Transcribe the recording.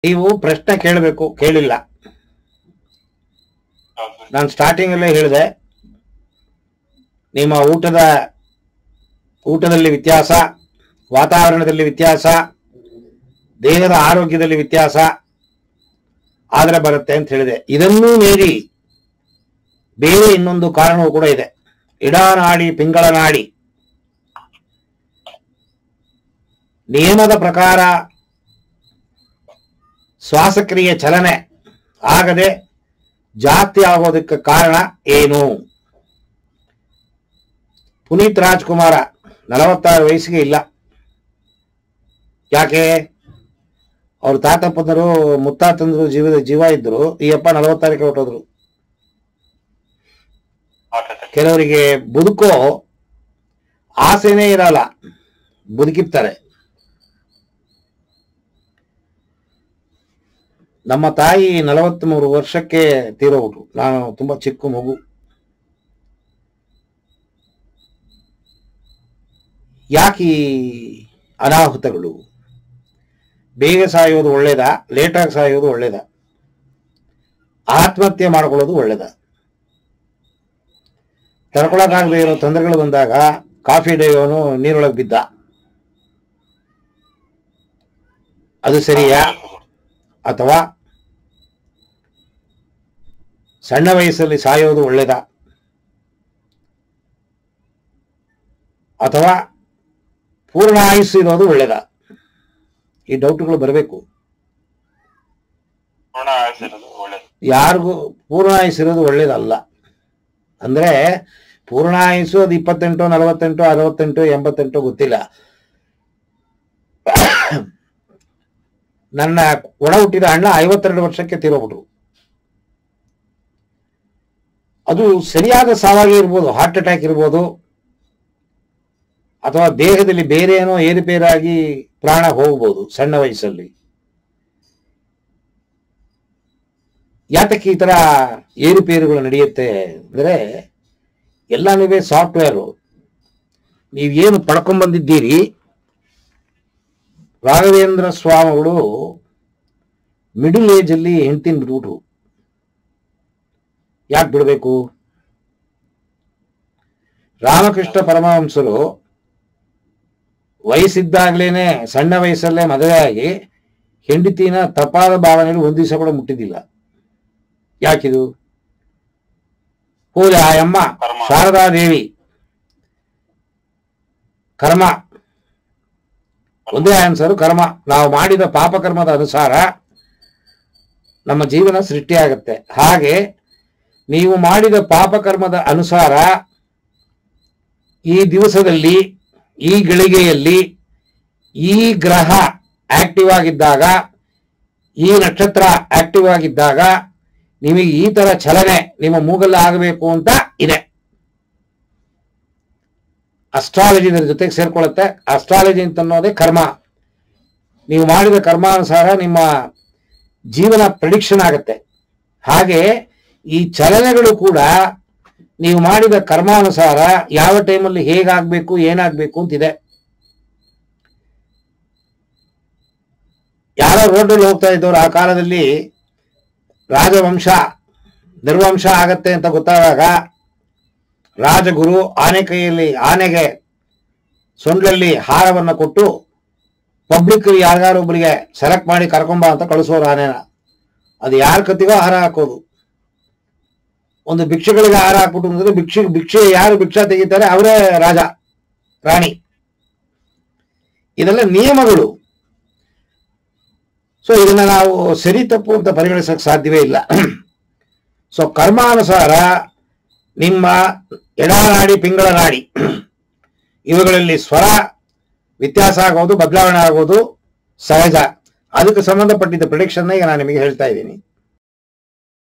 ನೀವು ಪ್ರಶ್ನೆ ಕೇಳಬೇಕು, ಕೇಳಿಲ್ಲ. ನಾನು ಸ್ಟಾರ್ಟಿಂಗ್ ಅಲ್ಲೇ ಹೇಳಿದೆ, ನಿಮ್ಮ ಊಟದಲ್ಲಿ ವ್ಯತ್ಯಾಸ, ವಾತಾವರಣದಲ್ಲಿ ವ್ಯತ್ಯಾಸ, ದೇಹದ ಆರೋಗ್ಯದಲ್ಲಿ ವ್ಯತ್ಯಾಸ ಆದ್ರೆ ಬರುತ್ತೆ ಅಂತ ಹೇಳಿದೆ. ಇದನ್ನೂ ಮೀರಿ ಬೇರೆ ಇನ್ನೊಂದು ಕಾರಣವೂ ಕೂಡ ಇದೆ. ಇಡಾನಾಡಿ ಪಿಂಗಳ ನಾಡಿ ನಿಯಮದ ಪ್ರಕಾರ ಶ್ವಾಸಕ್ರಿಯೆ ಚಲನೆ ಆಗದೆ ಜಾಸ್ತಿ ಆಗೋದಕ್ಕೆ ಕಾರಣ ಏನು? ಪುನೀತ್ ರಾಜ್ಕುಮಾರ 46 ವಯಸ್ಸಿಗೆ ಇಲ್ಲ. ಯಾಕೆ? ಅವ್ರ ತಾತಪ್ಪಂದರು ಮುತ್ತಾತಂದ್ರು ಜೀವ ಇದ್ರು. ಈ ಅಪ್ಪ 46ಕ್ಕೆ ಹೊಟ್ಟೋದ್ರು. ಕೆಲವರಿಗೆ ಬದುಕೋ ಆಸೆನೇ ಇರಲ್ಲ, ಬದುಕಿರ್ತಾರೆ. ನಮ್ಮ ತಾಯಿ 43 ವರ್ಷಕ್ಕೆ ತೀರೋಗ್ಬಿಟ್ರು. ನಾನು ತುಂಬಾ ಚಿಕ್ಕ ಮಗು. ಯಾಕೆ ಈ ಅನಾಹುತಗಳು? ಬೇಗ ಸಾಯೋದು ಒಳ್ಳೇದಾ, ಲೇಟಾಗಿ ಸಾಯೋದು ಒಳ್ಳೇದಾ? ಆತ್ಮಹತ್ಯೆ ಮಾಡ್ಕೊಳ್ಳೋದು ಒಳ್ಳೇದಾ? ತಡ್ಕೊಳಕ್ಕಾಗದೆ ಇರೋ ತೊಂದರೆಗಳು ಬಂದಾಗ ಕಾಫಿ ಡೈವನು ನೀರೊಳಗೆ ಬಿದ್ದ, ಅದು ಸರಿಯಾ? ಅಥವಾ ಸಣ್ಣ ವಯಸ್ಸಲ್ಲಿ ಸಾಯೋದು ಒಳ್ಳೇದಾ? ಅಥವಾ ಪೂರ್ಣ ಆಯುಸ್ಸು ಇರೋದು ಒಳ್ಳೇದಾ? ಈ ಡೌಟ್ಗಳು ಬರಬೇಕು. ಯಾರಿಗೂ ಪೂರ್ಣ ಆಯುಸ್ಸು ಇರೋದು ಒಳ್ಳೇದಲ್ಲ. ಅಂದ್ರೆ ಪೂರ್ಣ ಆಯುಸ್ಸು ಅದು 28, 48, 68, 88 ಗೊತ್ತಿಲ್ಲ. ನನ್ನ ಒಡ ಹುಟ್ಟಿದ ಅಣ್ಣ 52 ವರ್ಷಕ್ಕೆ ತೀರೋಗ್ಬಿಟ್ರು. ಅದು ಸರಿಯಾದ ಸಾವಾಗಿ ಇರ್ಬೋದು, ಹಾರ್ಟ್ ಅಟ್ಯಾಕ್ ಇರ್ಬೋದು, ಅಥವಾ ದೇಹದಲ್ಲಿ ಬೇರೆ ಏನೋ ಏರುಪೇರಾಗಿ ಪ್ರಾಣ ಹೋಗ್ಬೋದು ಸಣ್ಣ ವಯಸ್ಸಲ್ಲಿ. ಯಾತಕ್ಕೆ ಈ ತರ ಏರುಪೇರುಗಳು ನಡೆಯುತ್ತೆ ಅಂದ್ರೆ, ಎಲ್ಲನೂ ಸಾಫ್ಟ್ವೇರು. ನೀವೇನು ಪಡ್ಕೊಂಡ್ಬಂದಿದ್ದೀರಿ, ರಾಘವೇಂದ್ರ ಸ್ವಾಮಿಗಳು ಮಿಡಲ್ ಏಜ್ ಅಲ್ಲಿ ಹೆಂಡ್ತಿನ ಬಿಟ್ಬಿಟ್ರು. ಯಾಕೆ ಬಿಡಬೇಕು? ರಾಮಕೃಷ್ಣ ಪರಮಹಂಸರು ವಯಸ್ಸಿದ್ದಾಗ್ಲೇನೆ ಸಣ್ಣ ವಯಸ್ಸಲ್ಲೇ ಮದುವೆ ಆಗಿ ಹೆಂಡತಿನ ತಪ್ಪಾದ ಭಾವನೆಯಲ್ಲಿ ಒಂದು ದಿವಸ ಕೂಡ ಮುಟ್ಟಿದ್ದಿಲ್ಲ. ಯಾಕಿದು? ಹೋದ ಆ ಅಮ್ಮ ಶಾರದಾದೇವಿ ಕರ್ಮ, ಒಂದೇ ಆನ್ಸರು, ಕರ್ಮ. ನಾವು ಮಾಡಿದ ಪಾಪಕರ್ಮದ ಅನುಸಾರ ನಮ್ಮ ಜೀವನ ಸೃಷ್ಟಿಯಾಗತ್ತೆ. ಹಾಗೆ ನೀವು ಮಾಡಿದ ಪಾಪಕರ್ಮದ ಅನುಸಾರ ಈ ದಿವಸದಲ್ಲಿ, ಈ ಗಳಿಗೆಯಲ್ಲಿ, ಈ ಗ್ರಹ ಆಕ್ಟಿವ್ ಆಗಿದ್ದಾಗ, ಈ ನಕ್ಷತ್ರ ಆಕ್ಟಿವ್ ಆಗಿದ್ದಾಗ ನಿಮಗೆ ಈ ತರ ಚಲನೆ ನಿಮ್ಮ ಮೂಗಲ್ಲಿ ಆಗಬೇಕು ಅಂತ ಇದೆ. ಅಸ್ಟ್ರಾಲಜಿ ಇದರ ಜೊತೆಗೆ ಸೇರ್ಕೊಳ್ಳುತ್ತೆ. ಅಸ್ಟ್ರಾಲಜಿ ಅಂತ ಅನ್ನೋದೇ ಕರ್ಮ. ನೀವು ಮಾಡಿದ ಕರ್ಮಾನುಸಾರ ನಿಮ್ಮ ಜೀವನ ಪ್ರೆಡಿಕ್ಷನ್ ಆಗುತ್ತೆ. ಹಾಗೆ ಈ ಚಲನೆಗಳು ಕೂಡ ನೀವು ಮಾಡಿದ ಕರ್ಮಾನುಸಾರ ಯಾವ ಟೈಮಲ್ಲಿ ಹೇಗಾಗಬೇಕು, ಏನಾಗಬೇಕು ಅಂತಿದೆ. ಯಾರೋ ರೋಡಲ್ಲಿ ಹೋಗ್ತಾ ಇದ್ದವ್ರು ಆ ಕಾಲದಲ್ಲಿ ರಾಜವಂಶ ನಿರ್ವಂಶ ಆಗತ್ತೆ ಅಂತ ಗೊತ್ತಾದಾಗ ರಾಜಗುರು ಆನೆಗೆ ಸೊಂಡ್ಲಲ್ಲಿ ಹಾರವನ್ನು ಕೊಟ್ಟು ಪಬ್ಲಿಕ್ ಯಾರಿಗಾರೊಬ್ಬರಿಗೆ ಸೆಲೆಕ್ಟ್ ಮಾಡಿ ಕರ್ಕೊಂಬ ಅಂತ ಕಳಿಸೋರು ಆನೆನ. ಅದು ಯಾರ ಕತ್ತಿಗೋ ಹಾರ ಹಾಕೋದು. ಒಂದು ಭಿಕ್ಷೆಗಳಿಗೆ ಹಾರ ಹಾಕ್ಬಿಟ್ಟು ಅಂದ್ರೆ ಭಿಕ್ಷೆ ಯಾರು ಭಿಕ್ಷಾ ತೆಗಿತಾರೆ ಅವರೇ ರಾಜ ರಾಣಿ. ಇದೆಲ್ಲ ನಿಯಮಗಳು. ಸೊ ಇದನ್ನ ನಾವು ಸರಿ ತಪ್ಪು ಅಂತ ಪರಿಗಣಿಸಕ್ಕೆ ಸಾಧ್ಯವೇ ಇಲ್ಲ. ಸೊ ಕರ್ಮಾನುಸಾರ ನಿಮ್ಮ ಎಡನಾಡಿ ಪಿಂಗಳ ನಾಡಿ ಇವುಗಳಲ್ಲಿ ಸ್ವರ ವ್ಯತ್ಯಾಸ ಆಗೋದು, ಬದಲಾವಣೆ ಆಗೋದು ಸಹಜ. ಅದಕ್ಕೆ ಸಂಬಂಧಪಟ್ಟಿದ್ದ ಪ್ರಿಡಿಕ್ಷನ್ ಈಗ ನಾನು ನಿಮಗೆ ಹೇಳ್ತಾ ಇದ್ದೀನಿ.